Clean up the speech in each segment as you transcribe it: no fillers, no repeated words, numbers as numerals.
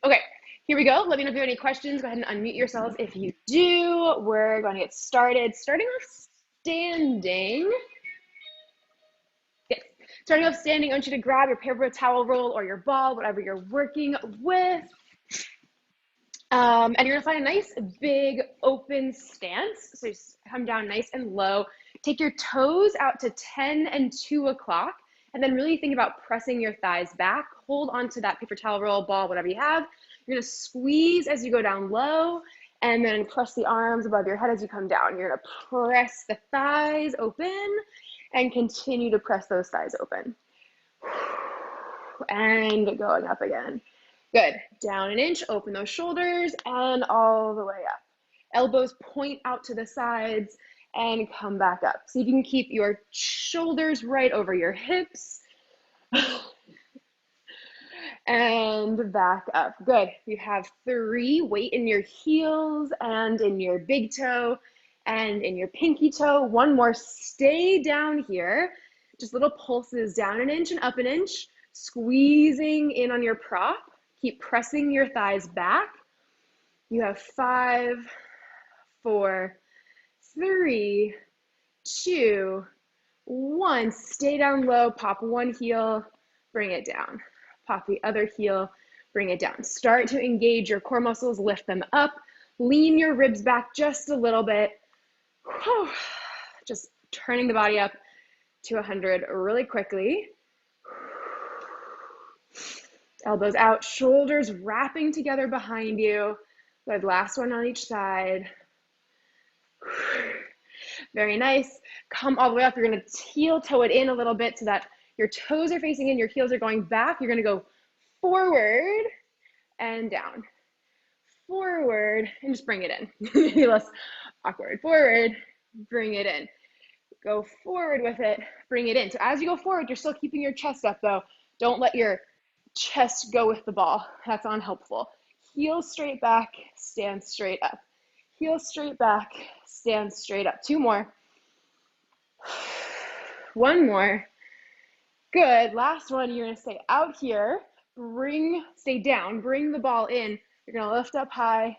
Okay, here we go. Let me know if you have any questions. Go ahead and unmute yourselves if you do. We're going to get started. Starting off standing. Yes. Starting off standing, I want you to grab your paper towel roll or your ball, whatever you're working with. And you're gonna find a nice big open stance. So just come down nice and low. Take your toes out to 10 and 2 o'clock. And then really think about pressing your thighs back. Hold onto that paper towel roll, ball, whatever you have. You're gonna squeeze as you go down low and then press the arms above your head as you come down. You're gonna press the thighs open and continue to press those thighs open. And going up again. Good. Down an inch, open those shoulders and all the way up. Elbows point out to the sides and come back up. See if you can keep your shoulders right over your hips. And back up. Good. You have 3. Weight in your heels and in your big toe and in your pinky toe. 1 more. Stay down here. Just little pulses down an inch and up an inch. Squeezing in on your prop. Keep pressing your thighs back. You have 5, 4, 3, 2, 1. Stay down low. Pop one heel, bring it down. Pop the other heel, bring it down. Start to engage your core muscles, lift them up. Lean your ribs back just a little bit. Just turning the body up to 100 really quickly. Elbows out, shoulders wrapping together behind you. Good, last one on each side. Very nice. Come all the way up. You're gonna heel toe it in a little bit so that your toes are facing in, your heels are going back. You're gonna go forward and down. Forward, and just bring it in. Maybe less awkward. Forward, bring it in. Go forward with it, bring it in. So as you go forward, you're still keeping your chest up though. Don't let your chest go with the ball. That's unhelpful. Heels straight back, stand straight up. Heels straight back, stand straight up. 2 more. 1 more. Good. Last one. You're going to stay out here. Stay down. Bring the ball in. You're going to lift up high,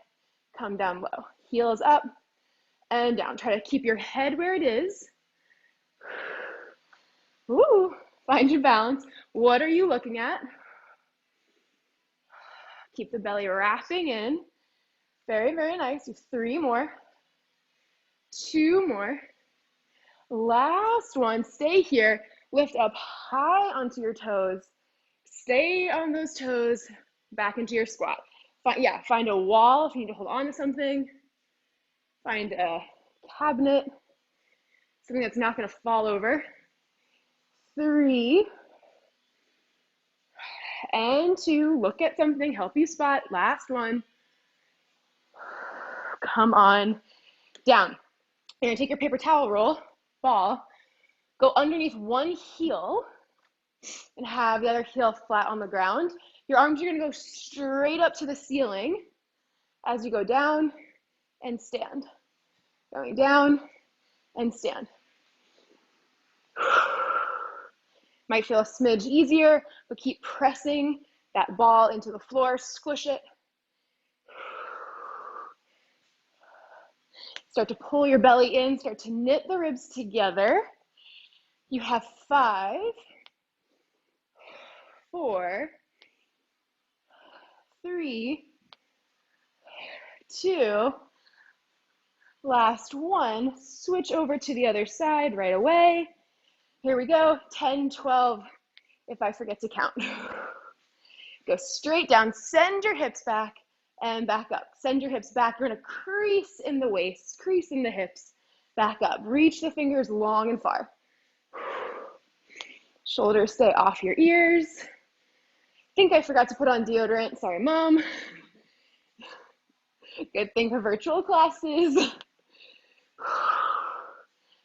come down low. Heels up and down. Try to keep your head where it is. Ooh, find your balance. What are you looking at? Keep the belly wrapping in. Very, very nice. 3 more. 2 more. Last one. Stay here. Lift up high onto your toes. Stay on those toes. Back into your squat. Find a wall if you need to hold on to something. Find a cabinet. Something that's not going to fall over. 3. And 2. Look at something. Help you spot. Last one. Come on down. You're gonna take your paper towel roll, ball, go underneath one heel and have the other heel flat on the ground. Your arms are gonna go straight up to the ceiling as you go down and stand. Going down and stand. Might feel a smidge easier, but keep pressing that ball into the floor, squish it. Start to pull your belly in, start to knit the ribs together. You have 5, 4, 3, 2, last one. Switch over to the other side right away. Here we go, 10, 12, if I forget to count. Go straight down, send your hips back and back up. Send your hips back. You're gonna crease in the waist, crease in the hips, back up. Reach the fingers long and far. Shoulders stay off your ears. I think I forgot to put on deodorant. Sorry, Mom. Good thing for virtual classes.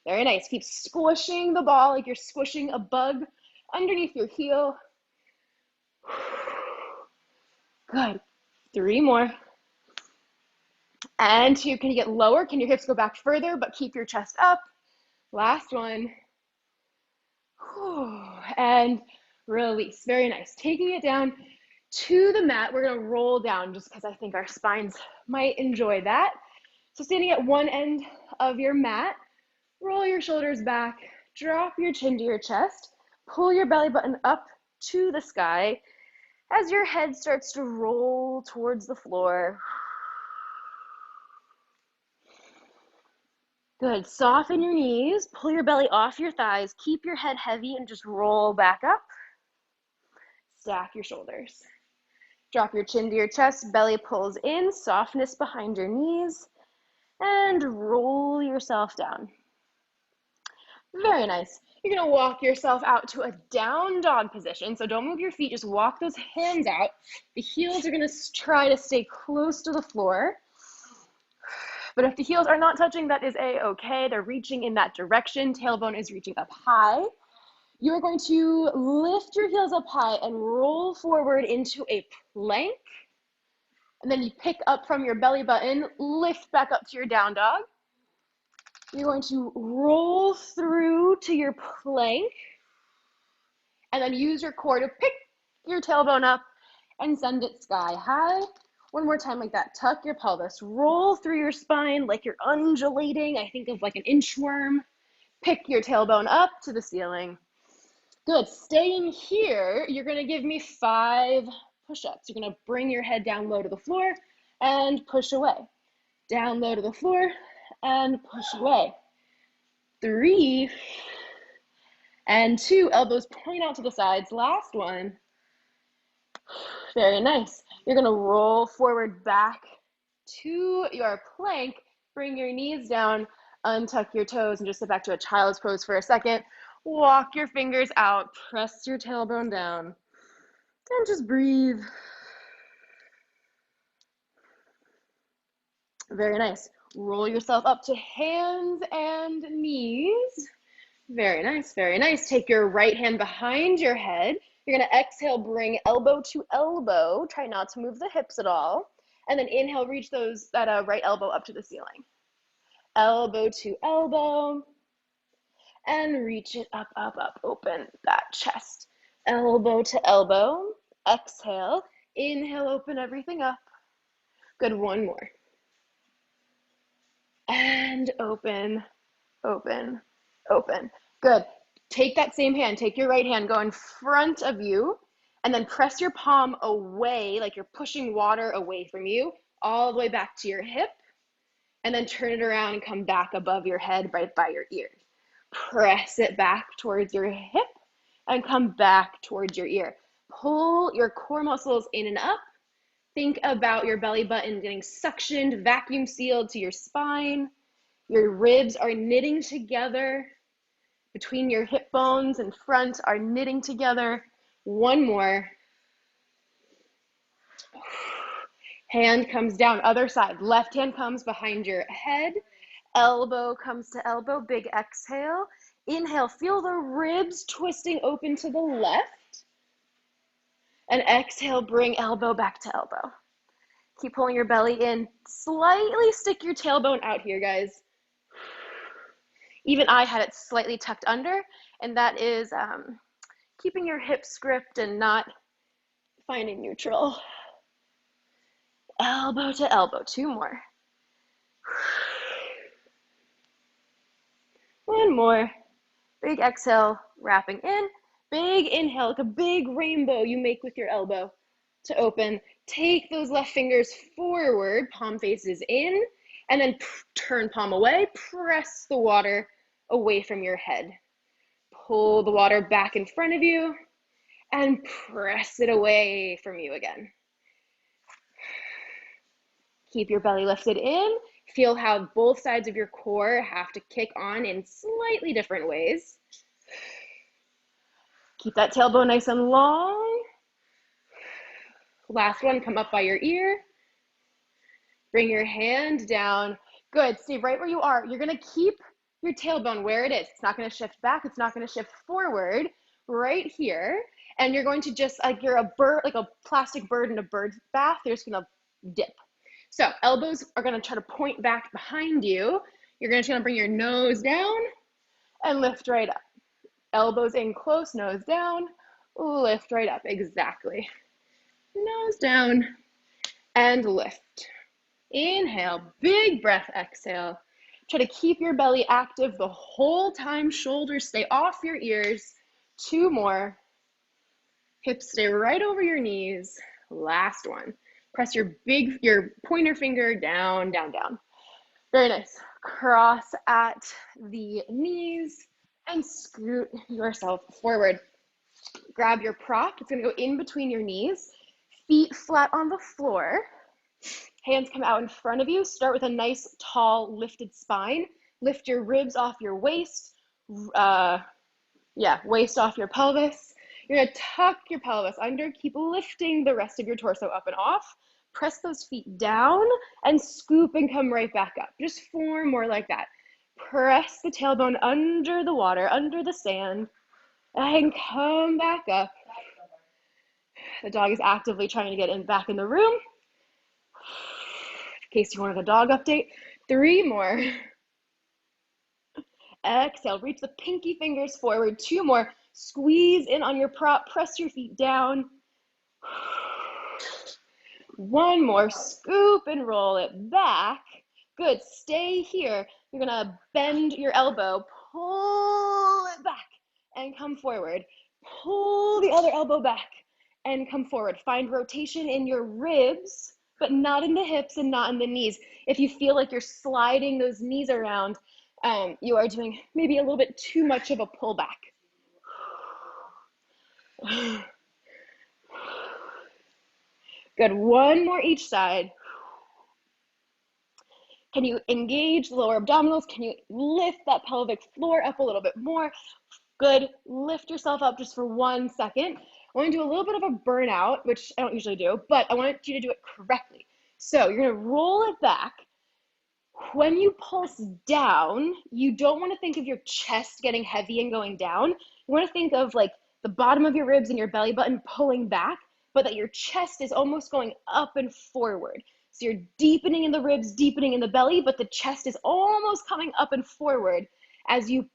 Very nice. Keep squishing the ball like you're squishing a bug underneath your heel. Good. 3 more. And 2. Can you get lower? Can your hips go back further, but keep your chest up? Last one. And release. Very nice. Taking it down to the mat. We're gonna roll down just because I think our spines might enjoy that. So standing at one end of your mat, roll your shoulders back, drop your chin to your chest, pull your belly button up to the sky as your head starts to roll towards the floor. Good. Soften your knees, pull your belly off your thighs, keep your head heavy and just roll back up. Stack your shoulders. Drop your chin to your chest, belly pulls in, softness behind your knees, and roll yourself down. Very nice. You're gonna walk yourself out to a down dog position. So don't move your feet, just walk those hands out. The heels are gonna try to stay close to the floor. But if the heels are not touching, that is a-okay. They're reaching in that direction. Tailbone is reaching up high. You're going to lift your heels up high and roll forward into a plank. And then you pick up from your belly button, lift back up to your down dog. You're going to roll through to your plank and then use your core to pick your tailbone up and send it sky high. One more time like that. Tuck your pelvis, roll through your spine like you're undulating. I think of like an inchworm. Pick your tailbone up to the ceiling. Good. Staying here, you're going to give me 5 push-ups. You're going to bring your head down low to the floor and push away. Down low to the floor and push away. 3 and 2. Elbows point out to the sides. Last one. Very nice. You're going to roll forward back to your plank. Bring your knees down, untuck your toes, and just sit back to a child's pose for a second. Walk your fingers out, press your tailbone down, and just breathe. Very nice. Roll yourself up to hands and knees. Very nice, very nice. Take your right hand behind your head. You're gonna exhale, bring elbow to elbow. Try not to move the hips at all. And then inhale, reach that right elbow up to the ceiling. Elbow to elbow. And reach it up, up, up. Open that chest. Elbow to elbow. Exhale. Inhale, open everything up. Good, one more. And open, open, open. Good. Take that same hand, take your right hand, go in front of you, and then press your palm away, like you're pushing water away from you, all the way back to your hip, and then turn it around and come back above your head, right by your ear. Press it back towards your hip and come back towards your ear. Pull your core muscles in and up. Think about your belly button getting suctioned, vacuum sealed to your spine. Your ribs are knitting together. Between your hip bones and front are knitting together. One more. Hand comes down, other side. Left hand comes behind your head. Elbow comes to elbow, big exhale. Inhale, feel the ribs twisting open to the left. And exhale, bring elbow back to elbow. Keep pulling your belly in. Slightly stick your tailbone out here, guys. Even I had it slightly tucked under, and that is keeping your hips gripped and not finding neutral. Elbow to elbow, 2 more. One more. Big exhale, wrapping in. Big inhale, like a big rainbow you make with your elbow to open. Take those left fingers forward, palm faces in, and then turn palm away. Press the water away from your head. Pull the water back in front of you and press it away from you again. Keep your belly lifted in. Feel how both sides of your core have to kick on in slightly different ways. Keep that tailbone nice and long. Last one, come up by your ear. Bring your hand down. Good, stay right where you are. You're gonna keep your tailbone where it is. It's not gonna shift back, it's not gonna shift forward, right here. And you're going to just, like you're a bird, like a plastic bird in a bird bath, you're just gonna dip. So elbows are gonna try to point back behind you. You're just gonna bring your nose down and lift right up. Elbows in close, nose down, lift right up, exactly. nose down, and lift. Inhale, big breath, exhale. Try to keep your belly active the whole time. Shoulders stay off your ears. 2 more. Hips stay right over your knees. Last one. Press your pointer finger down, down, down. Very nice. Cross at the knees and scoot yourself forward. Grab your prop. It's going to go in between your knees. Feet flat on the floor. Hands come out in front of you. Start with a nice, tall, lifted spine. Lift your ribs off your waist. Waist off your pelvis. You're going to tuck your pelvis under. Keep lifting the rest of your torso up and off. Press those feet down and scoop and come right back up. Just 4 more like that. Press the tailbone under the water, under the sand, and come back up. The dog is actively trying to get back in the room. In case you wanted a dog update. 3 more. Exhale, reach the pinky fingers forward. 2 more. Squeeze in on your prop. Press your feet down. 1 more. Scoop and roll it back. Good. Stay here. You're going to bend your elbow. Pull it back and come forward. Pull the other elbow back and come forward. Find rotation in your ribs, but not in the hips and not in the knees. If you feel like you're sliding those knees around, you are doing maybe a little bit too much of a pullback. Good. 1 more each side. Can you engage the lower abdominals? Can you lift that pelvic floor up a little bit more? Good. Lift yourself up just for 1 second. I want to do a little bit of a burnout, which I don't usually do, but I want you to do it correctly. So you're going to roll it back. When you pulse down, you don't want to think of your chest getting heavy and going down. You want to think of like the bottom of your ribs and your belly button pulling back, but that your chest is almost going up and forward. So you're deepening in the ribs, deepening in the belly, but the chest is almost coming up and forward as you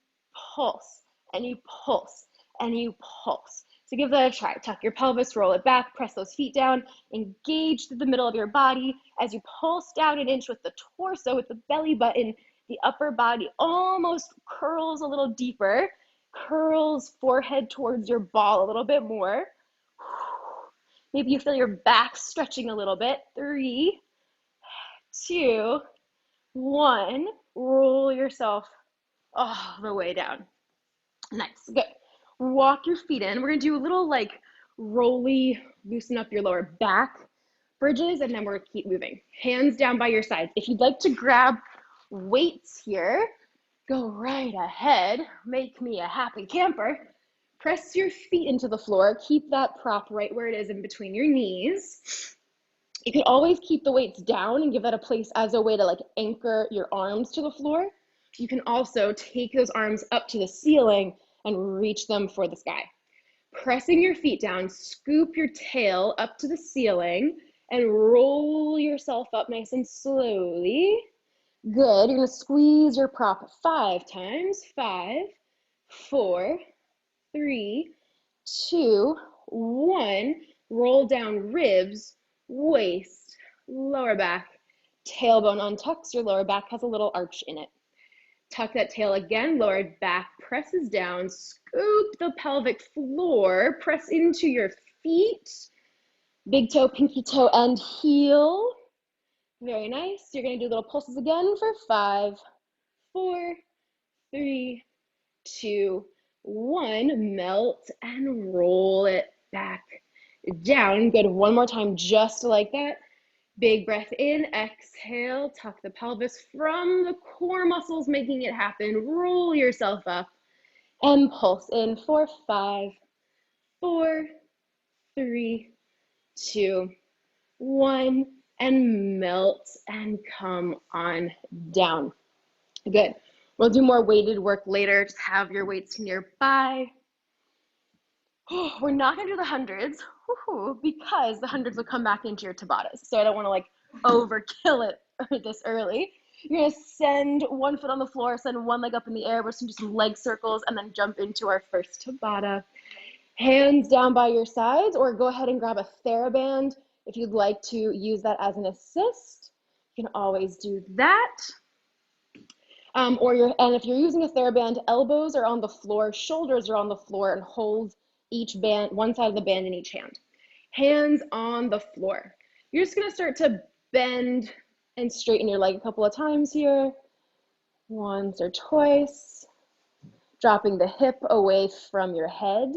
pulse and you pulse and you pulse. So give that a try. Tuck your pelvis, roll it back, press those feet down, engage through the middle of your body as you pulse down an inch with the torso, with the belly button. The upper body almost curls a little deeper, curls forehead towards your ball a little bit more. Maybe you feel your back stretching a little bit. 3, 2, 1. Roll yourself all the way down. Nice. Good. Walk your feet in. We're going to do a little like rolly, loosen up your lower back bridges, and then we're going to keep moving. Hands down by your sides. If you'd like to grab weights here, go right ahead. Make me a happy camper. Press your feet into the floor. Keep that prop right where it is in between your knees. You can always keep the weights down and give that a place as a way to like anchor your arms to the floor. You can also take those arms up to the ceiling and reach them for the sky. Pressing your feet down, scoop your tail up to the ceiling and roll yourself up nice and slowly. Good. You're going to squeeze your prop 5 times. 5, 4, 3, 2, 1. Roll down ribs, waist, lower back, tailbone untucks. Your lower back has a little arch in it. Tuck that tail again, lower back presses down, scoop the pelvic floor, press into your feet, big toe, pinky toe, and heel. Very nice. You're going to do little pulses again for 5, 4, 3, 2, 1. Melt and roll it back down. Good. 1 more time, just like that. Big breath in, exhale, tuck the pelvis from the core muscles, making it happen. Roll yourself up and pulse in for 5, 4, 3, 2, 1, and melt and come on down. Good. We'll do more weighted work later. Just have your weights nearby. We're not going to do the hundreds because the hundreds will come back into your Tabatas. So I don't want to like overkill it this early. You're going to send 1 foot on the floor, send 1 leg up in the air. We're just going to do some leg circles and then jump into our first Tabata. Hands down by your sides, or go ahead and grab a TheraBand if you'd like to use that as an assist. You can always do that. And if you're using a TheraBand, elbows are on the floor, shoulders are on the floor, and hold each band, one side of the band in each hand. Hands on the floor. You're just gonna start to bend and straighten your leg a couple of times here. Once or twice. Dropping the hip away from your head.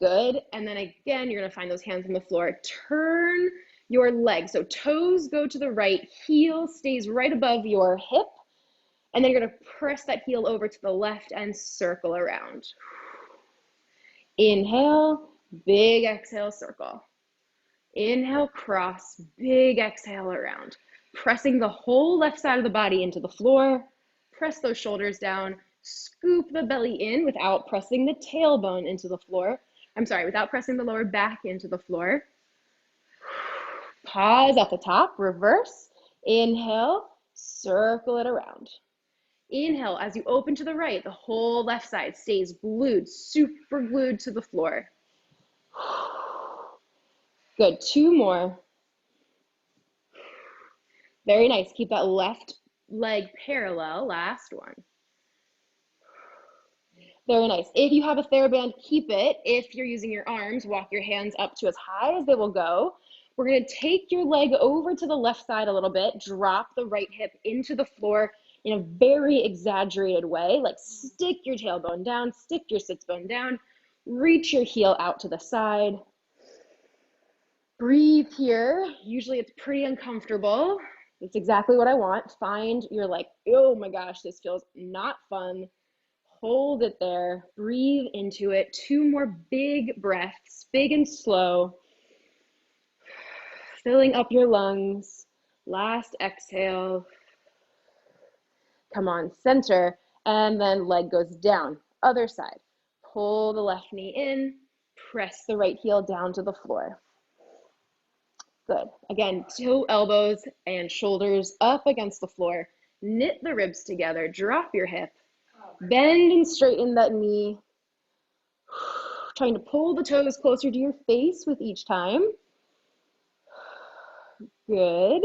Good. And then again, you're gonna find those hands on the floor. Turn your legs. So toes go to the right, heel stays right above your hip. And then you're gonna press that heel over to the left and circle around. Inhale, big exhale, circle. Inhale, cross, big exhale around. Pressing the whole left side of the body into the floor. Press those shoulders down. Scoop the belly in without pressing the tailbone into the floor. Without pressing the lower back into the floor. Pause at the top, reverse. Inhale, circle it around. Inhale, as you open to the right, the whole left side stays glued, super glued to the floor. Good, 2 more. Very nice, keep that left leg parallel, last one. Very nice. If you have a TheraBand, keep it. If you're using your arms, walk your hands up to as high as they will go. We're gonna take your leg over to the left side a little bit, drop the right hip into the floor in a very exaggerated way, like stick your tailbone down, stick your sits bone down, reach your heel out to the side. Breathe here. Usually it's pretty uncomfortable. It's exactly what I want. Find you're like, oh my gosh, this feels not fun. Hold it there, breathe into it. 2 more big breaths, big and slow. Filling up your lungs. Last exhale. Come on, center, and then leg goes down. Other side. Pull the left knee in, press the right heel down to the floor. Good. Again, toe, elbows, and shoulders up against the floor. Knit the ribs together, drop your hip. Bend and straighten that knee. Trying to pull the toes closer to your face with each time. Good.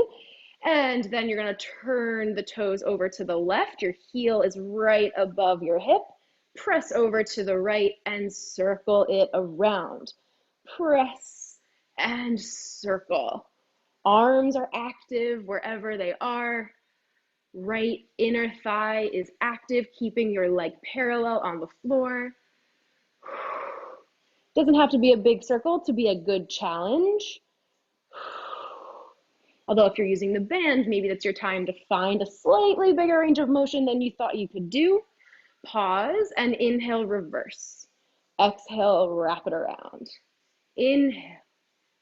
And then you're going to turn the toes over to the left. Your heel is right above your hip. Press over to the right and circle it around. Press and circle. Arms are active wherever they are. Right inner thigh is active, keeping your leg parallel on the floor. Doesn't have to be a big circle to be a good challenge. Although if you're using the band, maybe that's your time to find a slightly bigger range of motion than you thought you could do. Pause and inhale, reverse. Exhale, wrap it around. Inhale,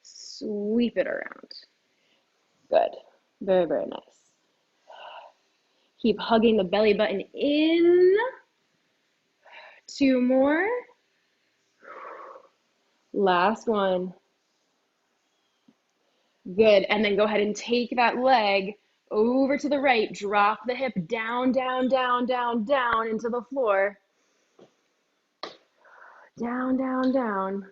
sweep it around. Good. Very, very nice. Keep hugging the belly button in. 2 more. Last one. Good. And then go ahead and take that leg over to the right. Drop the hip down, down, down, down, down into the floor. Down, down, down.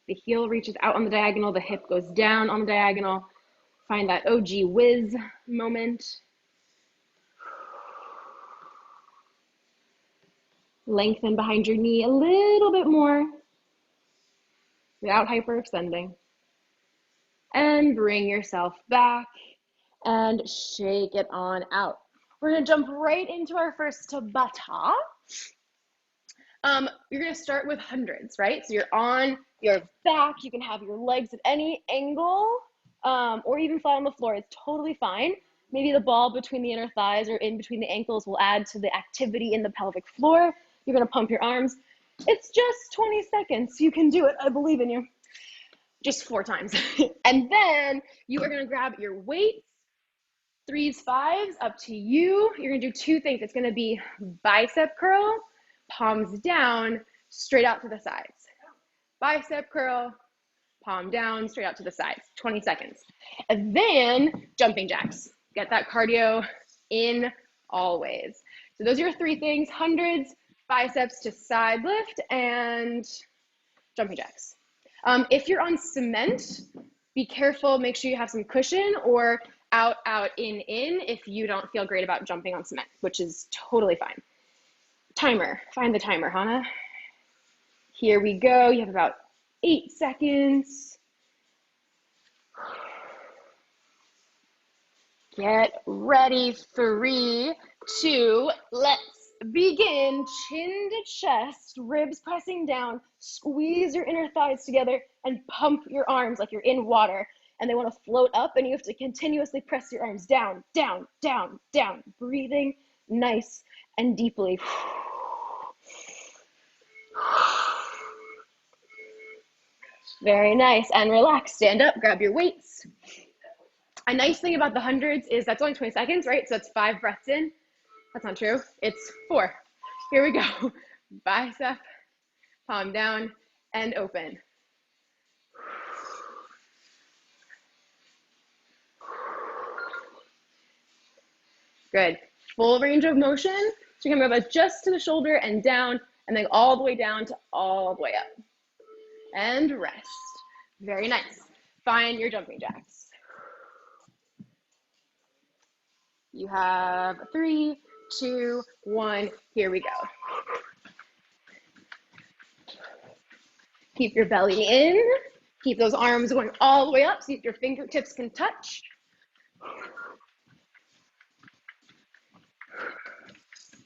The heel reaches out on the diagonal. The hip goes down on the diagonal. Find that oh gee whiz moment. Lengthen behind your knee a little bit more without hyperextending. And bring yourself back and shake it on out. We're gonna jump right into our first Tabata. You're gonna start with hundreds, right? So you're on your back. You can have your legs at any angle or even flat on the floor. It's totally fine. Maybe the ball between the inner thighs or in between the ankles will add to the activity in the pelvic floor. You're gonna pump your arms. It's just 20 seconds. You can do it. I believe in you. Just 4 times. And then you are gonna grab your weights, 3s, 5s, up to you. You're gonna do 2 things. It's gonna be bicep curl, palms down, straight out to the sides. Bicep curl, palm down, straight out to the sides, 20 seconds. And then jumping jacks. Get that cardio in always. So those are your 3 things, hundreds, biceps to side lift, and jumping jacks. If you're on cement, be careful, make sure you have some cushion, or out, out, in if you don't feel great about jumping on cement, which is totally fine. Timer, find the timer, Hannah. Here we go, you have about 8 seconds. Get ready, 3, 2, let's begin. Chin to chest, ribs pressing down, squeeze your inner thighs together and pump your arms like you're in water. And they want to float up, and you have to continuously press your arms down, down, down, down, breathing nice and deeply. Very nice, and relax, stand up, grab your weights. A nice thing about the hundreds is that's only 20 seconds, right? So it's 5 breaths in. That's not true. It's 4. Here we go. Bicep, palm down, and open. Good. Full range of motion. So you're gonna go just to the shoulder and down, and then all the way down to all the way up. And rest. Very nice. Find your jumping jacks. You have 3, 2, 1. Here we go. Keep your belly in. Keep those arms going all the way up. See if your fingertips can touch.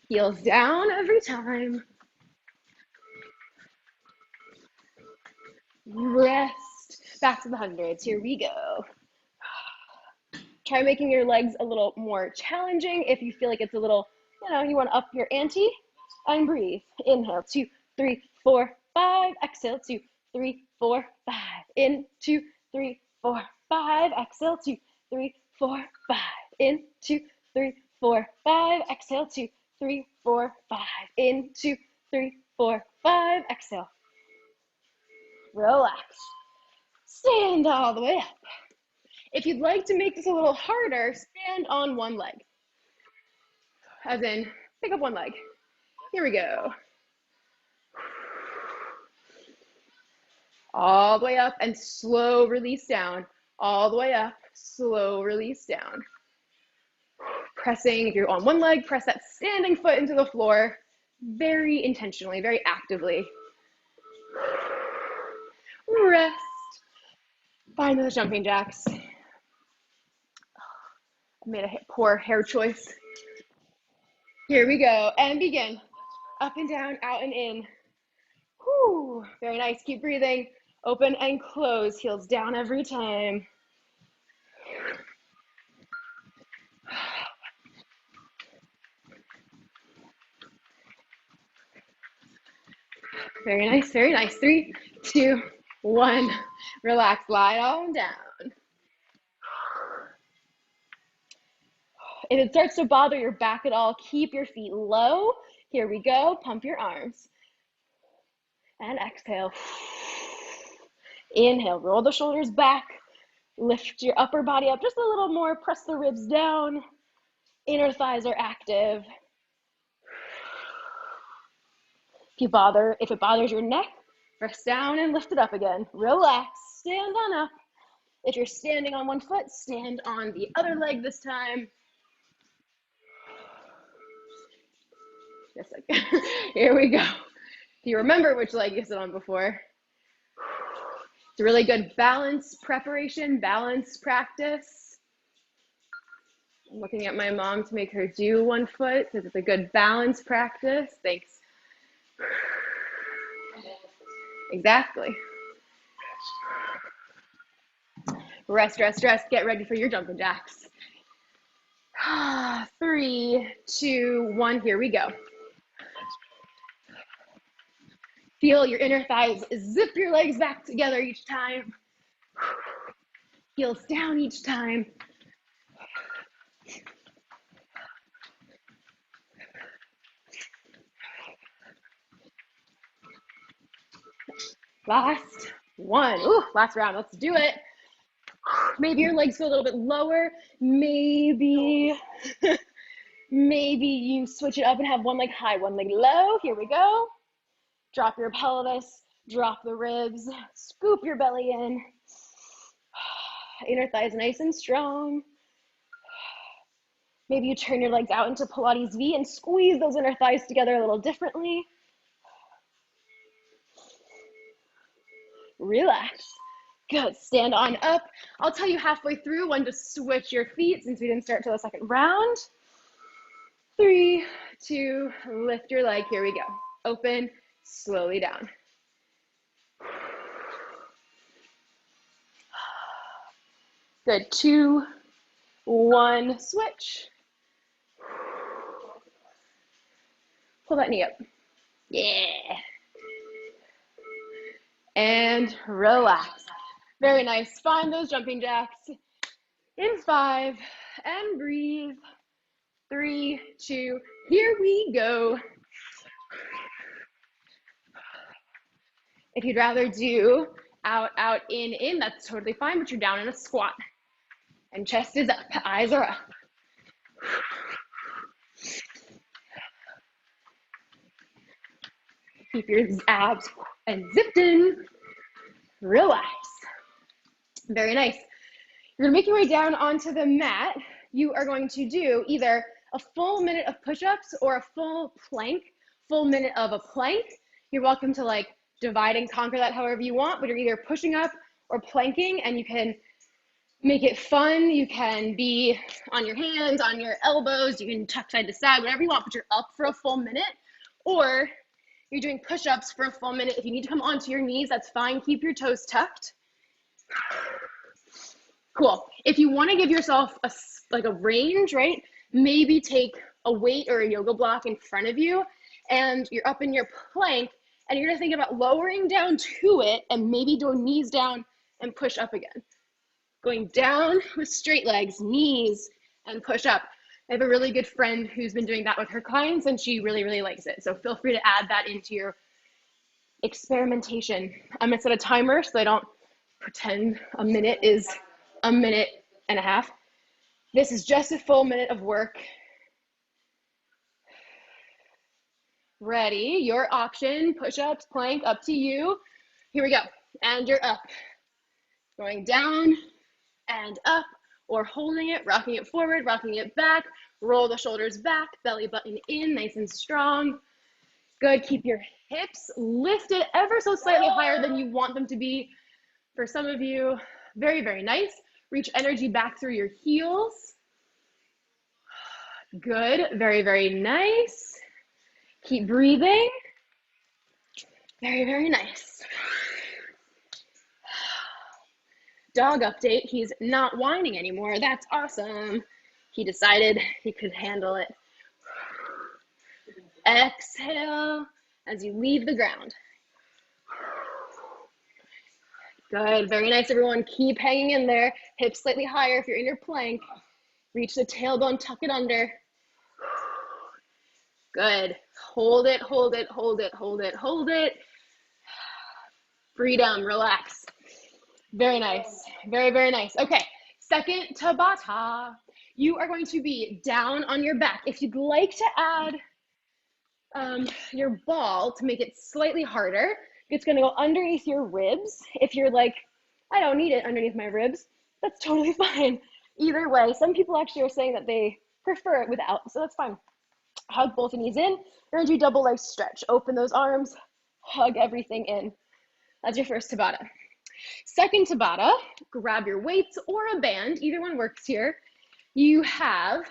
Heels down every time. Rest. Back to the hundreds. Here we go. Try making your legs a little more challenging. If you feel like it's a little, you want to up your ante, and breathe. Inhale, 2, 3, 4, 5. Exhale, 2, 3, 4, 5. In, 2, 3, 4, 5. Exhale, 2, 3, 4, 5. In, 2, 3, 4, 5. Exhale, 2, 3, 4, 5. In, 2, 3, 4, 5. Exhale. Relax. Stand all the way up. If you'd like to make this a little harder, stand on one leg. As in, pick up one leg. Here we go. All the way up and slow release down. All the way up, slow release down. Pressing, if you're on one leg, press that standing foot into the floor very intentionally, very actively. Rest. Find those jumping jacks. I made a poor hair choice. Here we go, and begin. Up and down, out and in. Whew. Very nice, keep breathing. Open and close, heels down every time. Very nice, very nice. 3, 2, 1. Relax, lie on down. If it starts to bother your back at all, keep your feet low. Here we go, pump your arms. And exhale. Inhale, roll the shoulders back. Lift your upper body up just a little more. Press the ribs down. Inner thighs are active. If it bothers your neck, press down and lift it up again. Relax, stand on up. If you're standing on one foot, stand on the other leg this time. Just like, here we go. Do you remember which leg you sit on before? It's a really good balance preparation, balance practice. I'm looking at my mom to make her do one foot because it's a good balance practice. Thanks. Exactly. Rest, rest, rest. Get ready for your jumping jacks. 3, 2, 1. Here we go. Feel your inner thighs. Zip your legs back together each time. Heels down each time. Last one. Ooh, last round. Let's do it. Maybe your legs go a little bit lower. Maybe Maybe you switch it up and have one leg high, one leg low. Here we go. Drop your pelvis, drop the ribs, scoop your belly in. Inner thighs nice and strong. Maybe you turn your legs out into Pilates V and squeeze those inner thighs together a little differently. Relax. Good, stand on up. I'll tell you halfway through when to switch your feet since we didn't start till the second round. 3, 2, lift your leg, here we go. Open, slowly down. Good, 2, 1, switch. Pull that knee up. Yeah. And relax. Very nice. Find those jumping jacks in 5 and breathe. 3, 2, here we go. If you'd rather do out, out, in, that's totally fine, but you're down in a squat. And chest is up, eyes are up. Keep your abs and zipped in. Relax. Very nice. You're gonna make your way down onto the mat. You are going to do either a full minute of push-ups or a full plank, full minute of a plank. You're welcome to like divide and conquer that however you want, but you're either pushing up or planking, and you can make it fun. You can be on your hands, on your elbows, you can tuck side to side, whatever you want, but you're up for a full minute. Or you're doing push-ups for a full minute. If you need to come onto your knees, that's fine. Keep your toes tucked. Cool. If you want to give yourself a range, right? Maybe take a weight or a yoga block in front of you, and you're up in your plank, and you're gonna think about lowering down to it and maybe doing knees down and push up again. Going down with straight legs, knees, and push up. I have a really good friend who's been doing that with her clients, and she really, really likes it. So feel free to add that into your experimentation. I'm gonna set a timer so I don't pretend a minute is a minute and a half. This is just a full minute of work. Ready, your option, push-ups, plank, up to you. Here we go, and you're up. Going down and up, or holding it, rocking it forward, rocking it back, roll the shoulders back, belly button in, nice and strong. Good, keep your hips lifted ever so slightly higher than you want them to be. For some of you, very, very nice. Reach energy back through your heels. Good, very, very nice. Keep breathing. Very, very nice. Dog update, he's not whining anymore. That's awesome. He decided he could handle it. Exhale as you leave the ground. Good, very nice, everyone. Keep hanging in there. Hips slightly higher if you're in your plank. Reach the tailbone, tuck it under. Good. Hold it, hold it, hold it, hold it, hold it. Freedom, relax. Very nice, very, very nice. Okay, second Tabata. You are going to be down on your back. If you'd like to add your ball to make it slightly harder, it's gonna go underneath your ribs. If you're like, I don't need it underneath my ribs, that's totally fine. Either way, some people actually are saying that they prefer it without, so that's fine. Hug both knees in. You're gonna do double leg stretch. Open those arms, hug everything in. That's your first Tabata. Second Tabata, grab your weights or a band, either one works here. You have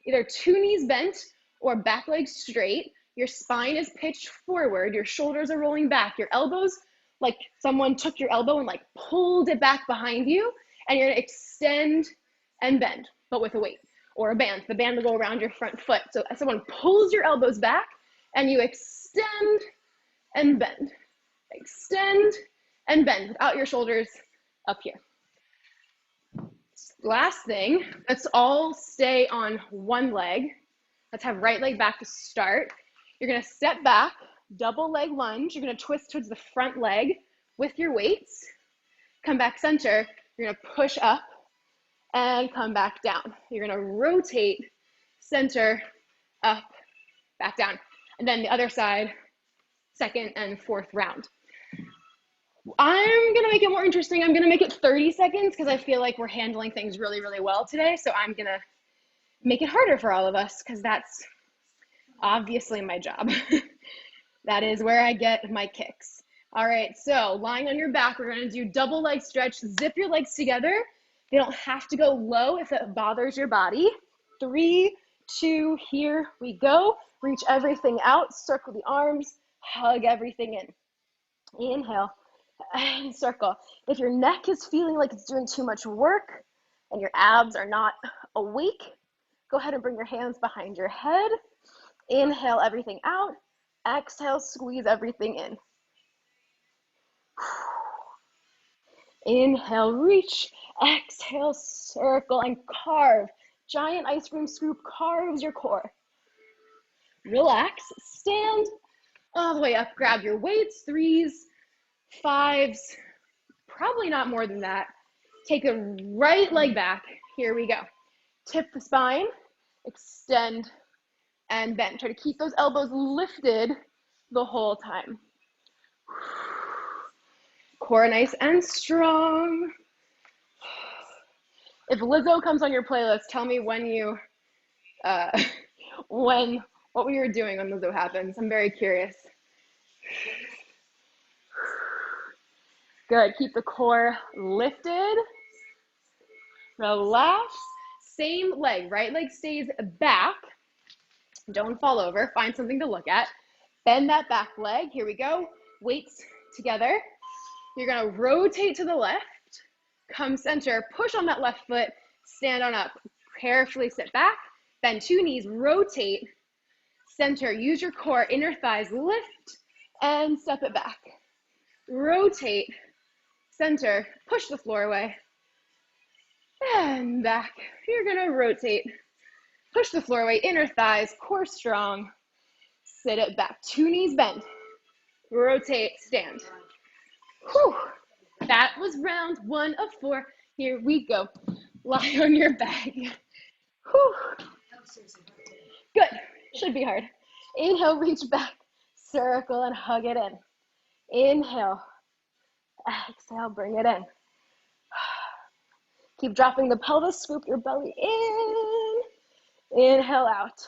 either two knees bent or back leg straight. Your spine is pitched forward, your shoulders are rolling back, your elbows, like someone took your elbow and like pulled it back behind you, and you're gonna extend and bend, but with a weight or a band. The band will go around your front foot. So as someone pulls your elbows back and you extend and bend. Extend and bend without your shoulders up here. Last thing, let's all stay on one leg. Let's have right leg back to start. You're gonna step back, double leg lunge. You're gonna twist towards the front leg with your weights. Come back center. You're gonna push up and come back down. You're gonna rotate center, up, back down. And then the other side, second and fourth round. I'm gonna make it more interesting. I'm gonna make it 30 seconds because I feel like we're handling things really, really well today. So I'm gonna make it harder for all of us because that's obviously my job. That is where I get my kicks. All right, so lying on your back, we're gonna do double leg stretch. Zip your legs together. They don't have to go low if it bothers your body. 3, 2, here we go. Reach everything out, circle the arms, hug everything in. Inhale and circle. If your neck is feeling like it's doing too much work and your abs are not awake, go ahead and bring your hands behind your head. Inhale everything out. Exhale, squeeze everything in. Inhale, reach. Exhale, circle and carve. Giant ice cream scoop carves your core. Relax, stand all the way up. Grab your weights, 3s, 5s, probably not more than that. Take the right leg back. Here we go. Tip the spine, extend, and bend. Try to keep those elbows lifted the whole time. Core nice and strong. If Lizzo comes on your playlist, tell me when you, what we were doing when Lizzo happens. I'm very curious. Good, keep the core lifted. Relax. Same leg, right leg stays back. Don't fall over, find something to look at. Bend that back leg, here we go. Weights together. You're gonna rotate to the left, come center, push on that left foot, stand on up. Carefully sit back, bend 2 knees, rotate, center, use your core, inner thighs, lift, and step it back. Rotate, center, push the floor away, and back. You're gonna rotate, push the floor away, inner thighs, core strong, sit it back, 2 knees bent, rotate, stand. Whew. That was round 1 of 4. Here we go. Lie on your back. Whew. Good. Should be hard. Inhale, reach back, circle, and hug it in. Inhale. Exhale, bring it in. Keep dropping the pelvis, scoop your belly in. Inhale out.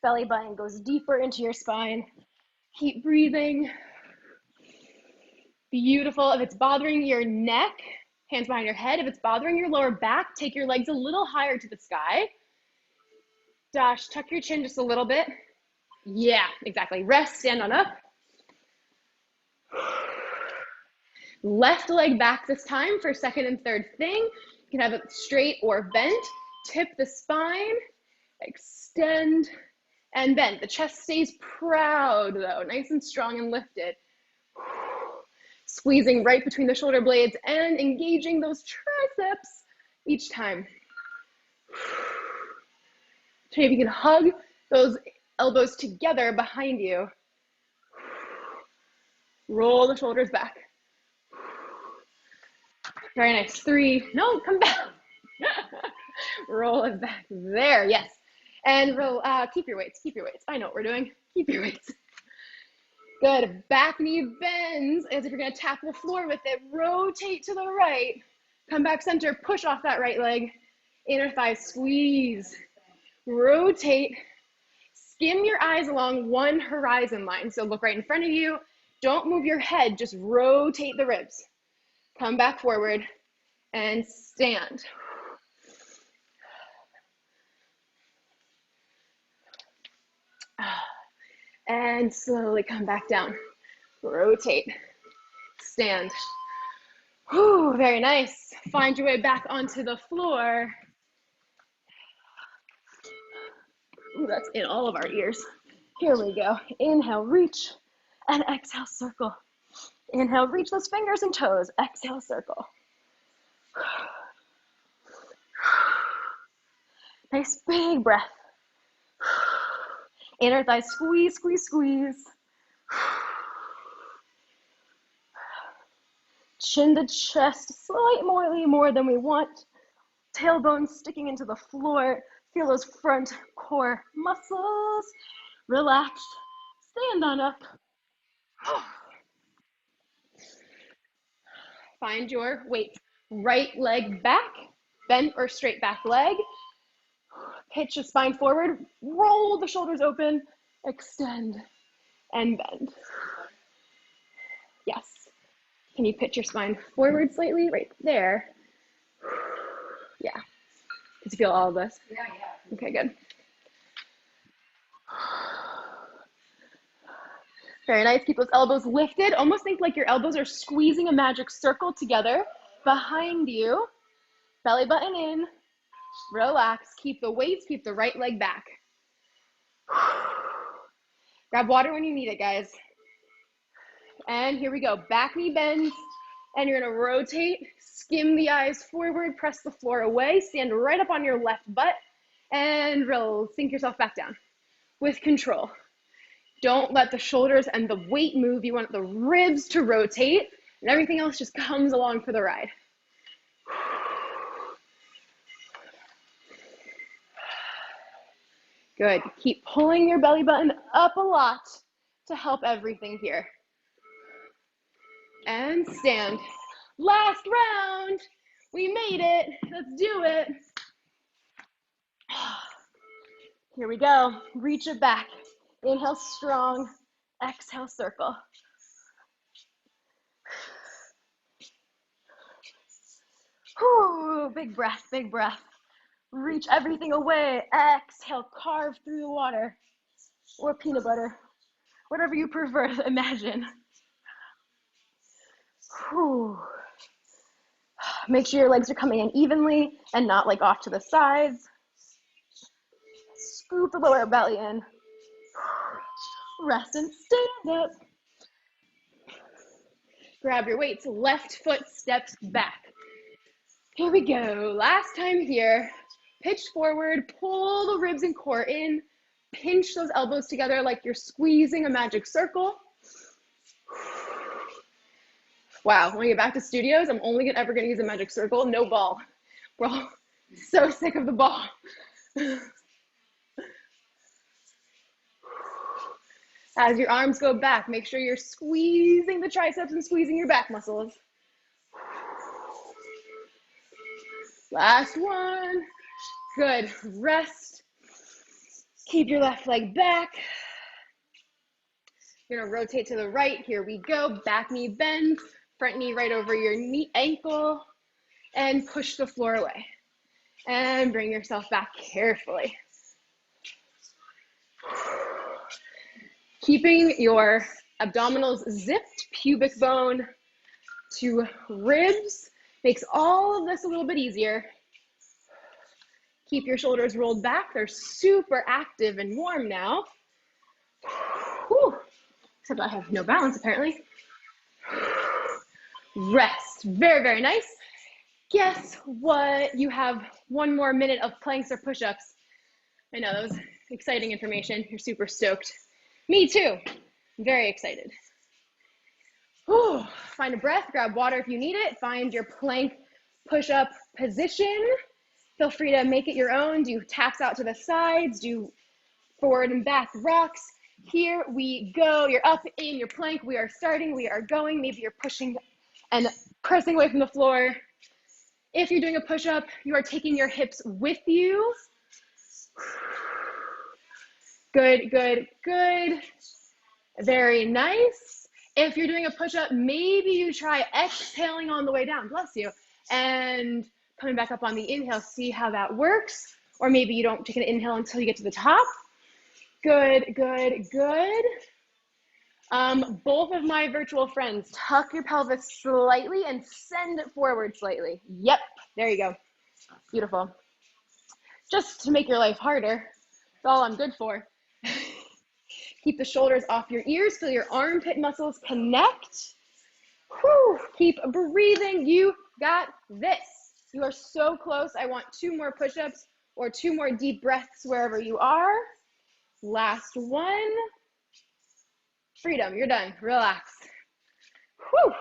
Belly button goes deeper into your spine. Keep breathing. Beautiful. If it's bothering your neck, hands behind your head. If it's bothering your lower back, take your legs a little higher to the sky. Dash, tuck your chin just a little bit. Yeah, exactly. Rest, stand on up. Left leg back this time for second and third thing. You can have it straight or bent. Tip the spine, extend, and bend. The chest stays proud though, nice and strong and lifted. Squeezing right between the shoulder blades and engaging those triceps each time. So if you can hug those elbows together behind you. Roll the shoulders back. Very nice. 3, no, come back. Roll it back. There, yes. And keep your weights, keep your weights. I know what we're doing. Keep your weights. Good. Back knee bends as if you're going to tap the floor with it. Rotate to the right. Come back center. Push off that right leg. Inner thigh squeeze. Rotate. Skim your eyes along one horizon line. So look right in front of you. Don't move your head. Just rotate the ribs. Come back forward and stand. And slowly come back down. Rotate. Stand. Whew, very nice. Find your way back onto the floor. Ooh, that's in all of our ears. Here we go. Inhale, reach, and exhale, circle. Inhale, reach those fingers and toes. Exhale, circle. Nice big breath. Inner thigh squeeze, squeeze, squeeze. Chin to chest, slightly more than we want. Tailbone sticking into the floor. Feel those front core muscles. Relax. Stand on up. Find your weight. Right leg back, bent or straight back leg. Pitch the spine forward. Roll the shoulders open. Extend and bend. Yes. Can you pitch your spine forward slightly? Right there. Yeah. Did you feel all of this? Yeah. Okay, good. Very nice. Keep those elbows lifted. Almost think like your elbows are squeezing a magic circle together behind you. Belly button in. Relax. Keep the weights. Keep the right leg back. Grab water when you need it, guys. And here we go. Back knee bends. And you're going to rotate. Skim the eyes forward. Press the floor away. Stand right up on your left butt. And roll. Sink yourself back down with control. Don't let the shoulders and the weight move. You want the ribs to rotate, and everything else just comes along for the ride. Good. Keep pulling your belly button up a lot to help everything here. And stand. Last round. We made it. Let's do it. Here we go. Reach it back. Inhale strong. Exhale circle. Whew, big breath, big breath. Reach everything away. Exhale, carve through the water or peanut butter, whatever you prefer to imagine. Whew. Make sure your legs are coming in evenly and not like off to the sides. Scoop the lower belly in. Rest and stand up. Grab your weights. Left foot steps back. Here we go. Last time here. Pitch forward. Pull the ribs and core in. Pinch those elbows together like you're squeezing a magic circle. Wow, when we get back to studios, I'm only ever going to use a magic circle, no ball. We're all so sick of the ball. As your arms go back, make sure you're squeezing the triceps and squeezing your back muscles. Last one. Good. Rest. Keep your left leg back. You're going to rotate to the right. Here we go. Back knee bend. Front knee right over your knee ankle. And push the floor away. And bring yourself back carefully. Keeping your abdominals zipped, pubic bone to ribs makes all of this a little bit easier. Keep your shoulders rolled back. They're super active and warm now. Whew. Except I have no balance apparently. Rest. Very, very nice. Guess what? You have one more minute of planks or push-ups. I know, that was exciting information. You're super stoked. Me too. I'm very excited. Whew. Find a breath, grab water if you need it. Find your plank push-up position. Feel free to make it your own. Do taps out to the sides, do forward and back rocks. Here we go. You're up in your plank. We are starting, we are going. Maybe you're pushing and pressing away from the floor. If you're doing a push-up, you are taking your hips with you. Good, good, good. Very nice. If you're doing a push-up, maybe you try exhaling on the way down, bless you, and coming back up on the inhale, see how that works. Or maybe you don't take an inhale until you get to the top. Good, good, good. Both of my virtual friends, tuck your pelvis slightly and send it forward slightly. Yep, there you go. Beautiful. Just to make your life harder, that's all I'm good for. Keep the shoulders off your ears, feel your armpit muscles connect. Whew. Keep breathing, you got this. You are so close. I want 2 more push-ups or 2 more deep breaths wherever you are. Last one. Freedom, you're done, relax. Whew.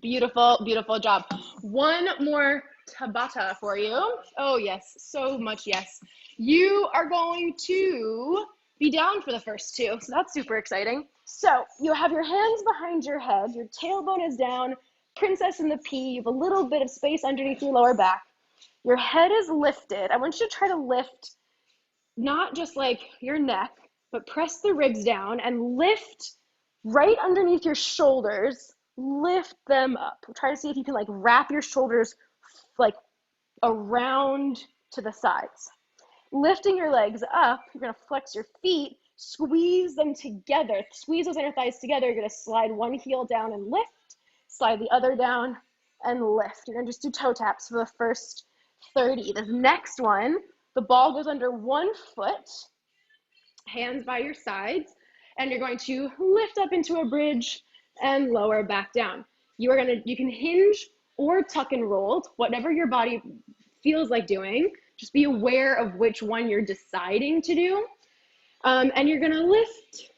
Beautiful, beautiful job. One more Tabata for you. Oh, yes, so much yes. You are going to be down for the first two, so that's super exciting. So you have your hands behind your head, your tailbone is down, princess in the P, you have a little bit of space underneath your lower back. Your head is lifted. I want you to try to lift not just like your neck, but press the ribs down and lift right underneath your shoulders. Lift them up. Try to see if you can like wrap your shoulders like around to the sides. Lifting your legs up, you're gonna flex your feet, squeeze them together, squeeze those inner thighs together. You're gonna slide one heel down and lift, slide the other down and lift. You're gonna just do toe taps for the first 30. The next one, the ball goes under one foot, hands by your sides, and you're going to lift up into a bridge and lower back down. You can hinge or tuck and roll, whatever your body feels like doing. Just be aware of which one you're deciding to do. And you're gonna lift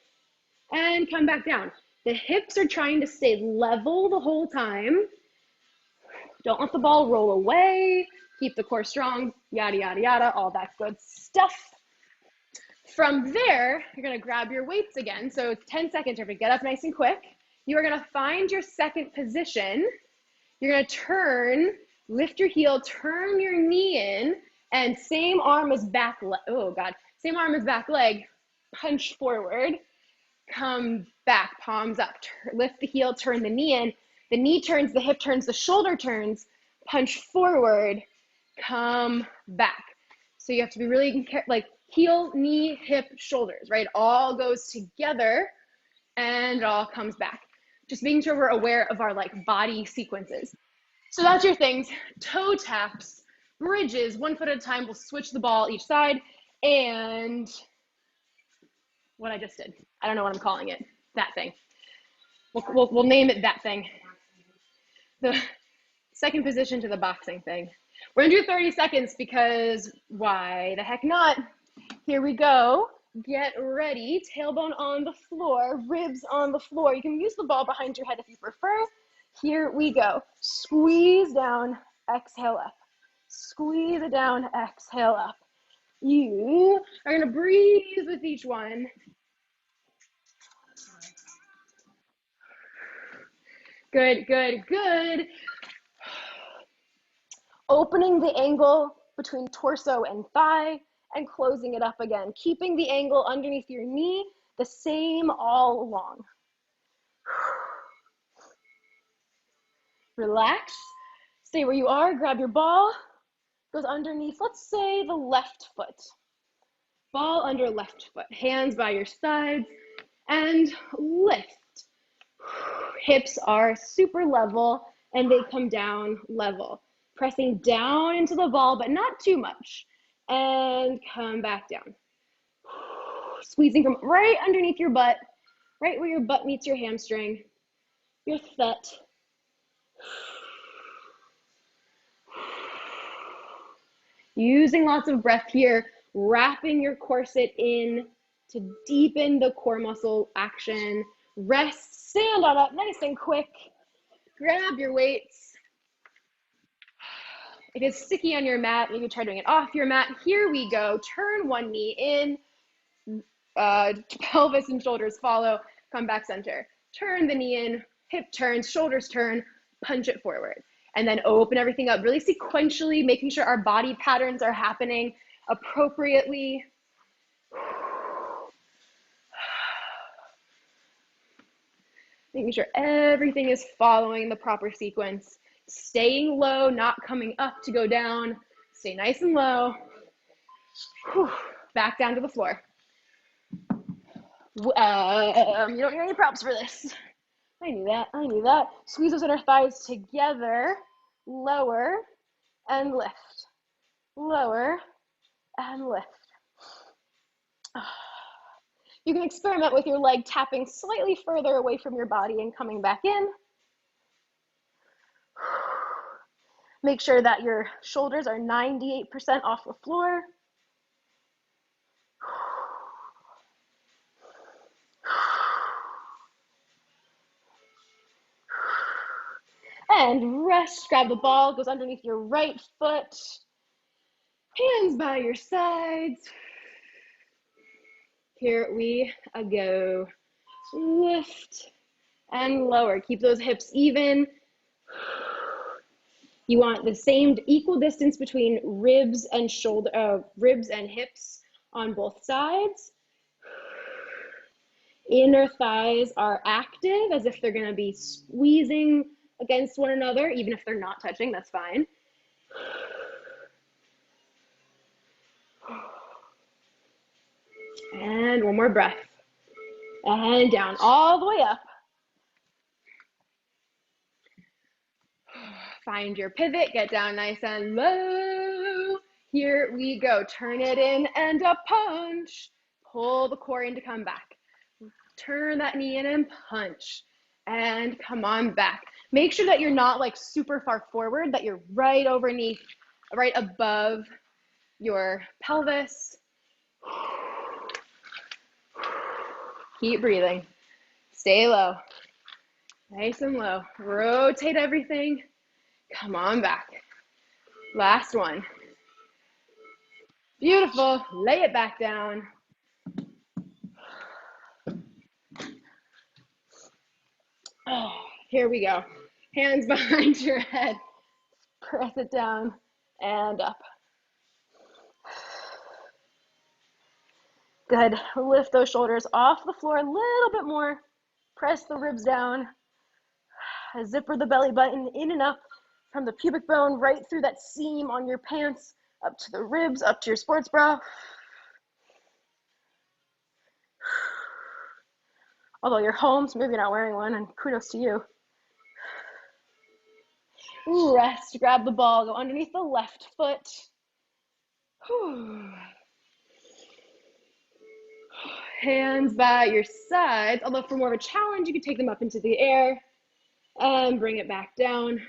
and come back down. The hips are trying to stay level the whole time. Don't let the ball roll away. Keep the core strong, yada, yada, yada, all that good stuff. From there, you're gonna grab your weights again. So 10 seconds, you're gonna get up nice and quick. You are gonna find your second position. You're gonna turn, lift your heel, turn your knee in, and same arm as back leg, oh God, same arm as back leg, punch forward, come back, palms up, lift the heel, turn the knee in, the knee turns, the hip turns, the shoulder turns, punch forward, come back. So you have to be really like heel, knee, hip, shoulders, right? All goes together and it all comes back. Just making sure we're aware of our like body sequences. So that's your things. Toe taps, bridges, 1 foot at a time. We'll switch the ball each side. And what I just did, I don't know what I'm calling it. That thing. We'll name it that thing. The second position to the boxing thing. We're gonna do 30 seconds because why the heck not? Here we go. Get ready. Tailbone on the floor, ribs on the floor. You can use the ball behind your head if you prefer. Here we go. Squeeze down, exhale up. Squeeze it down, exhale up. You are gonna breathe with each one. Good, good, good. Opening the angle between torso and thigh and closing it up again. Keeping the angle underneath your knee the same all along. Relax. Stay where you are. Grab your ball. Goes underneath, let's say, the left foot. Ball under left foot. Hands by your sides and lift. Hips are super level and they come down level. Pressing down into the ball, but not too much. And come back down. Squeezing from right underneath your butt, right where your butt meets your hamstring, your thut. Using lots of breath here, wrapping your corset in to deepen the core muscle action. Rest, stand on up nice and quick. Grab your weights. If it's sticky on your mat, maybe try doing it off your mat. Here we go. Turn one knee in, pelvis and shoulders follow, come back center. Turn the knee in, hip turns, shoulders turn, punch it forward. And then open everything up really sequentially, making sure our body patterns are happening appropriately. Making sure everything is following the proper sequence. Staying low, not coming up to go down. Stay nice and low. Back down to the floor. You don't need any props for this. I knew that. Squeeze those inner thighs together. Lower and lift. Lower and lift. You can experiment with your leg tapping slightly further away from your body and coming back in. Make sure that your shoulders are 98% off the floor. And rest, grab the ball, goes underneath your right foot. Hands by your sides. Here we go. Lift and lower. Keep those hips even. You want the same equal distance between ribs and hips on both sides. Inner thighs are active as if they're going to be squeezing against one another, even if they're not touching, that's fine. And one more breath. And down, all the way up. Find your pivot, get down nice and low. Here we go. Turn it in and a punch. Pull the core in to come back. Turn that knee in and punch. And come on back. Make sure that you're not like super far forward, that you're right above your pelvis. Keep breathing. Stay low. Nice and low. Rotate everything. Come on back. Last one. Beautiful. Lay it back down. Oh, here we go. Hands behind your head. Press it down and up. Good. Lift those shoulders off the floor a little bit more. Press the ribs down. Zipper the belly button in and up from the pubic bone right through that seam on your pants, up to the ribs, up to your sports bra. Although you're home, so maybe you're not wearing one, and kudos to you. Rest, grab the ball, go underneath the left foot. Hands by your sides, although for more of a challenge, you could take them up into the air and bring it back down.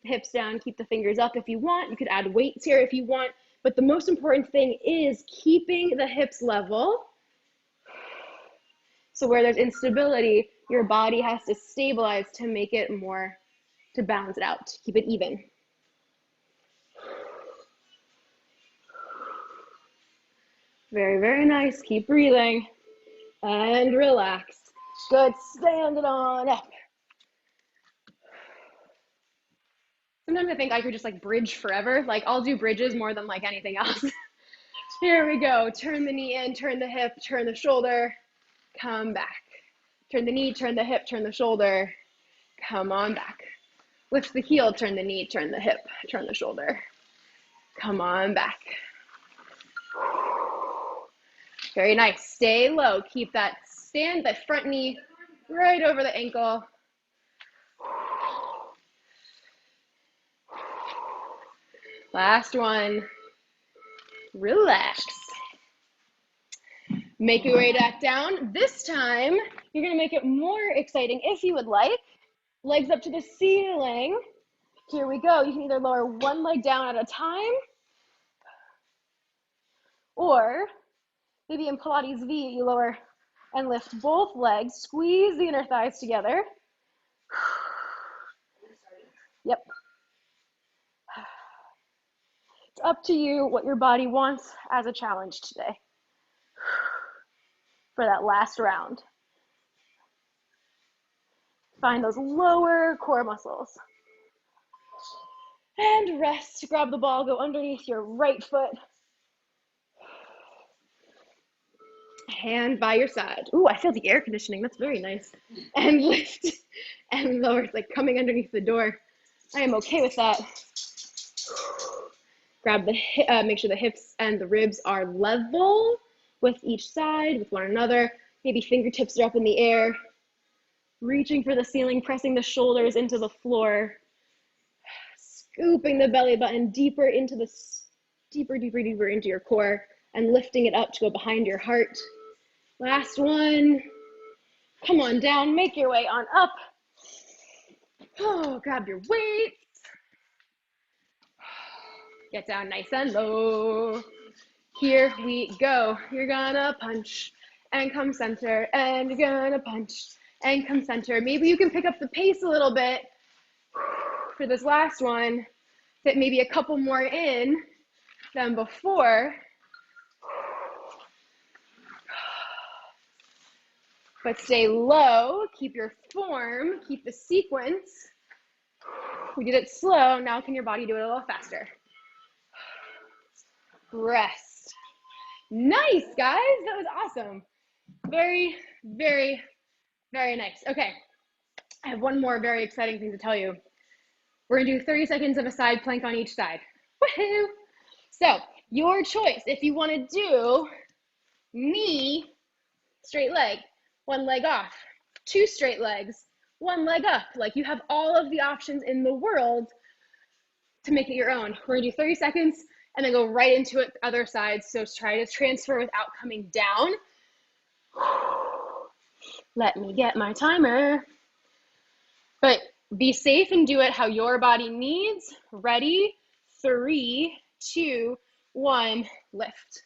Hips down, keep the fingers up if you want. You could add weights here if you want, but the most important thing is keeping the hips level. So where there's instability, your body has to stabilize to make it more, to balance it out, to keep it even. Very, very nice. Keep breathing and relax. Good. Stand it on up. Sometimes I think I could just like bridge forever. Like I'll do bridges more than like anything else. Here we go. Turn the knee in, turn the hip, turn the shoulder, come back. Turn the knee, turn the hip, turn the shoulder, come on back. Lift the heel, turn the knee, turn the hip, turn the shoulder, come on back. Very nice. Stay low. Keep that front knee right over the ankle. Last one. Relax. Make your way back down. This time, you're going to make it more exciting if you would like. Legs up to the ceiling. Here we go. You can either lower one leg down at a time, or maybe in Pilates V, you lower and lift both legs. Squeeze the inner thighs together. Yep. It's up to you what your body wants as a challenge today for that last round. Find those lower core muscles. And rest. Grab the ball, go underneath your right foot. Hand by your side. Ooh, I feel the air conditioning. That's very nice. And lift and lower. It's like coming underneath the door. I am okay with that. Grab the make sure the hips and the ribs are level with each side, with one another. Maybe fingertips are up in the air. Reaching for the ceiling, pressing the shoulders into the floor. Scooping the belly button deeper into deeper into your core and lifting it up to go behind your heart. Last one. Come on down, make your way on up. Oh, grab your weights. Get down nice and low. Here we go. You're gonna punch and come center, and you're gonna punch and come center. Maybe you can pick up the pace a little bit. For this last one, fit maybe a couple more in than before. But stay low, keep your form, keep the sequence. We did it slow, now can your body do it a little faster? Rest. Nice, guys, that was awesome. Very, very, very nice. Okay, I have one more very exciting thing to tell you. We're gonna do 30 seconds of a side plank on each side. Woohoo! So, your choice. If you wanna do knee, straight leg, one leg off, two straight legs, one leg up. Like, you have all of the options in the world to make it your own. We're gonna do 30 seconds and then go right into it the other side. So try to transfer without coming down. Let me get my timer. But be safe and do it how your body needs. Ready? 3, 2, 1, lift.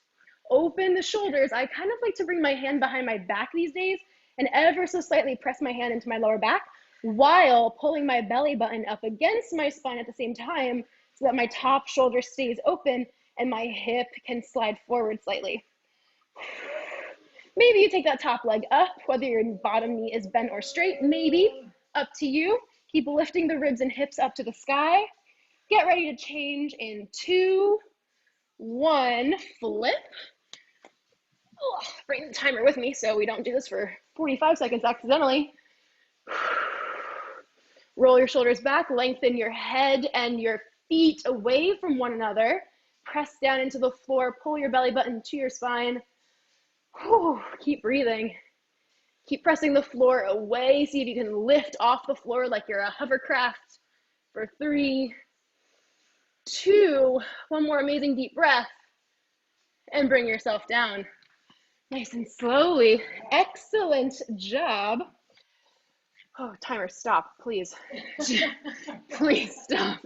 Open the shoulders. I kind of like to bring my hand behind my back these days and ever so slightly press my hand into my lower back while pulling my belly button up against my spine at the same time so that my top shoulder stays open and my hip can slide forward slightly. Maybe you take that top leg up, whether your bottom knee is bent or straight, maybe, up to you. Keep lifting the ribs and hips up to the sky. Get ready to change in 2, 1, flip. Oh, bring the timer with me so we don't do this for 45 seconds accidentally. Roll your shoulders back, lengthen your head and your feet away from one another. Press down into the floor, pull your belly button to your spine. Whew, keep breathing. Keep pressing the floor away. See if you can lift off the floor like you're a hovercraft for 3, 2, one more amazing deep breath, and bring yourself down. Nice and slowly. Excellent job. Oh, timer, stop, please. Please stop.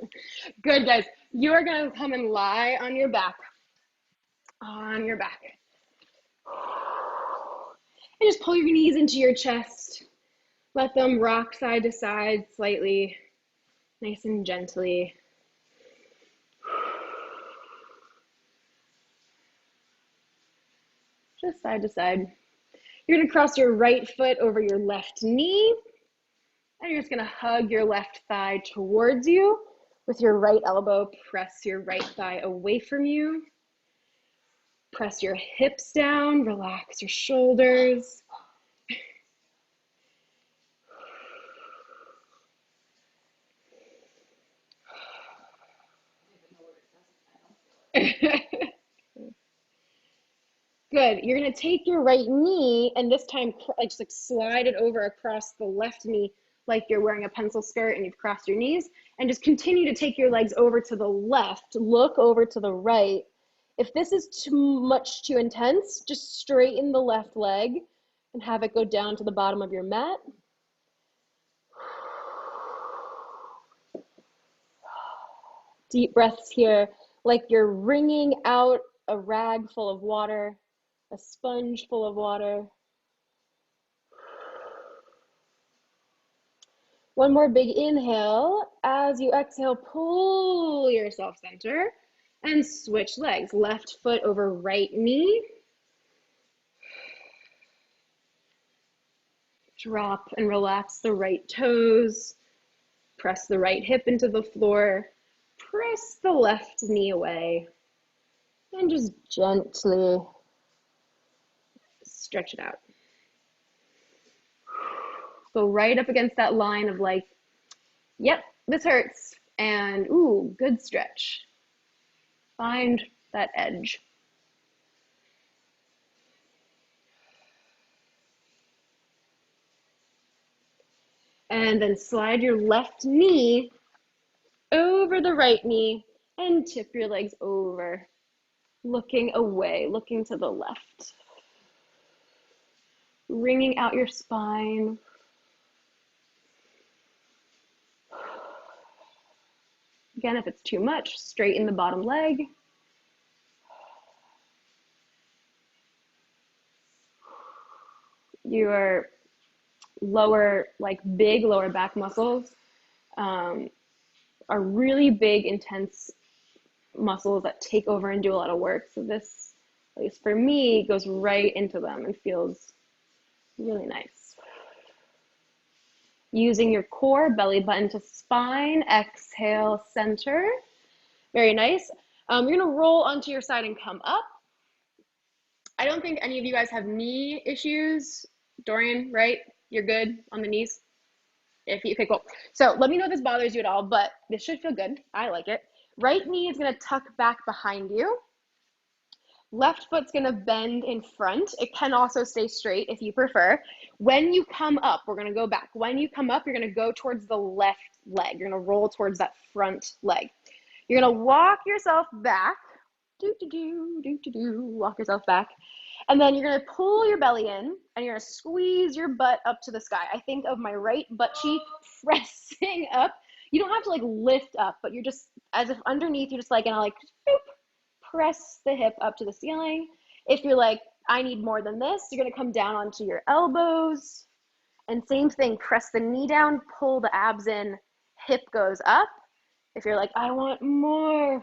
Good, guys. You are gonna come and lie on your back. On your back. And just pull your knees into your chest. Let them rock side to side slightly, nice and gently. Just side to side. You're gonna cross your right foot over your left knee, and you're just gonna hug your left thigh towards you with your right elbow. Press your right thigh away from you. Press your hips down, relax your shoulders. Good. You're gonna take your right knee and this time just like slide it over across the left knee like you're wearing a pencil skirt and you've crossed your knees, and just continue to take your legs over to the left, look over to the right. If this is too intense, just straighten the left leg and have it go down to the bottom of your mat. Deep breaths here, like you're wringing out a rag full of water, a sponge full of water. One more big inhale. As you exhale, pull yourself center and switch legs. Left foot over right knee. Drop and relax the right toes. Press the right hip into the floor. Press the left knee away. And just gently stretch it out. Go right up against that line of like, yep, this hurts. And ooh, good stretch. Find that edge. And then slide your left knee over the right knee and tip your legs over, looking away, looking to the left. Wringing out your spine. Again, if it's too much, straighten the bottom leg. Your lower, like big lower back muscles are really big, intense muscles that take over and do a lot of work. So this, at least for me, goes right into them and feels really nice. Using your core, belly button to spine, exhale, center. Very nice. You're gonna roll onto your side and come up. I don't think any of you guys have knee issues. Dorian, right? You're good on the knees? Okay, cool. So let me know if this bothers you at all, but this should feel good. I like it. Right knee is gonna tuck back behind you. Left foot's gonna bend in front. It can also stay straight if you prefer. When you come up, we're gonna go back. When you come up, you're gonna go towards the left leg. You're gonna roll towards that front leg. You're gonna walk yourself back. Walk yourself back. And then you're gonna pull your belly in and you're gonna squeeze your butt up to the sky. I think of my right butt cheek pressing up. You don't have to like lift up, but you're just as if underneath you're just like gonna like boop, press the hip up to the ceiling. If you're like, I need more than this, you're gonna come down onto your elbows. And same thing, press the knee down, pull the abs in, hip goes up. If you're like, I want more,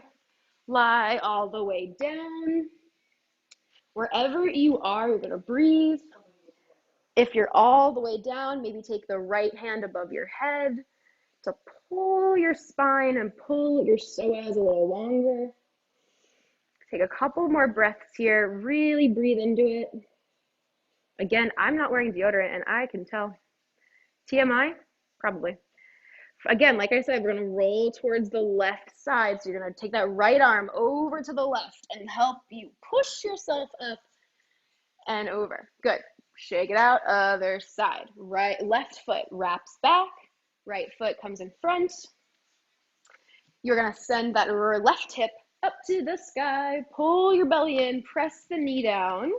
lie all the way down. Wherever you are, you're gonna breathe. If you're all the way down, maybe take the right hand above your head to pull your spine and pull your psoas a little longer. Take a couple more breaths here. Really breathe into it. Again, I'm not wearing deodorant and I can tell. TMI? Probably. Again, like I said, we're gonna roll towards the left side. So you're gonna take that right arm over to the left and help you push yourself up and over. Good. Shake it out. Other side. Right, left foot wraps back. Right foot comes in front. You're gonna send that left hip up to the sky. Pull your belly in. Press the knee down.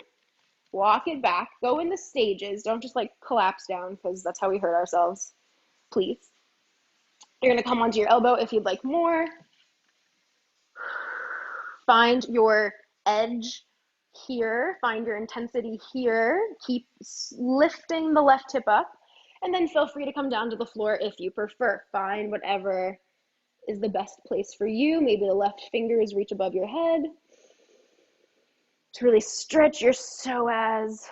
Walk it back. Go in the stages. Don't just like collapse down because that's how we hurt ourselves. Please. You're gonna come onto your elbow if you'd like more. Find your edge here, find your intensity here, keep lifting the left hip up, and then feel free to come down to the floor if you prefer. Find whatever is the best place for you. Maybe the left fingers reach above your head to really stretch your psoas,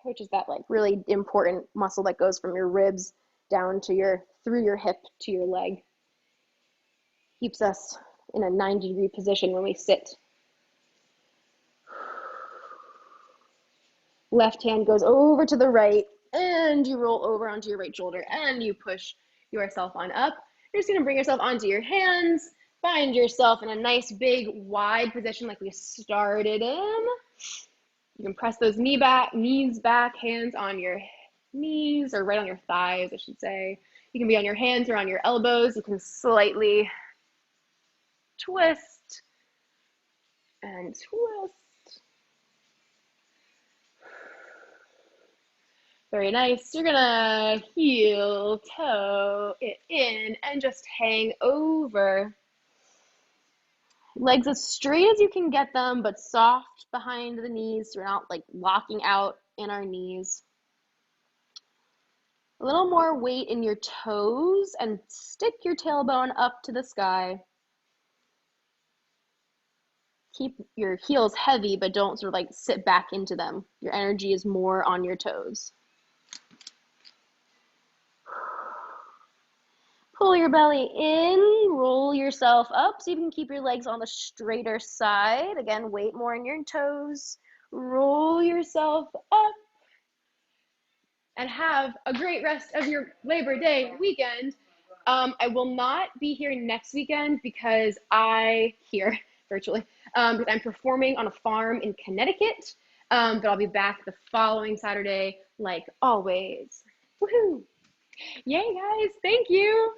which is that like really important muscle that goes from your ribs down to through your hip to your leg. Keeps us in a 90-degree position when we sit. Left hand goes over to the right and you roll over onto your right shoulder and you push yourself on up. You're just gonna bring yourself onto your hands, find yourself in a nice big wide position like we started in. You can press those knees back, hands on your knees or right on your thighs, I should say. You can be on your hands or on your elbows. You can slightly twist and twist. Very nice. You're gonna heel toe it in and just hang over. Legs as straight as you can get them, but soft behind the knees so we're not like locking out in our knees. A little more weight in your toes and stick your tailbone up to the sky. Keep your heels heavy, but don't sort of like sit back into them. Your energy is more on your toes. Pull your belly in, roll yourself up so you can keep your legs on the straighter side. Again, weight more in your toes. Roll yourself up and have a great rest of your Labor Day weekend. I will not be here next weekend because virtually, because I'm performing on a farm in Connecticut, but I'll be back the following Saturday like always. Woohoo! Yay guys, thank you.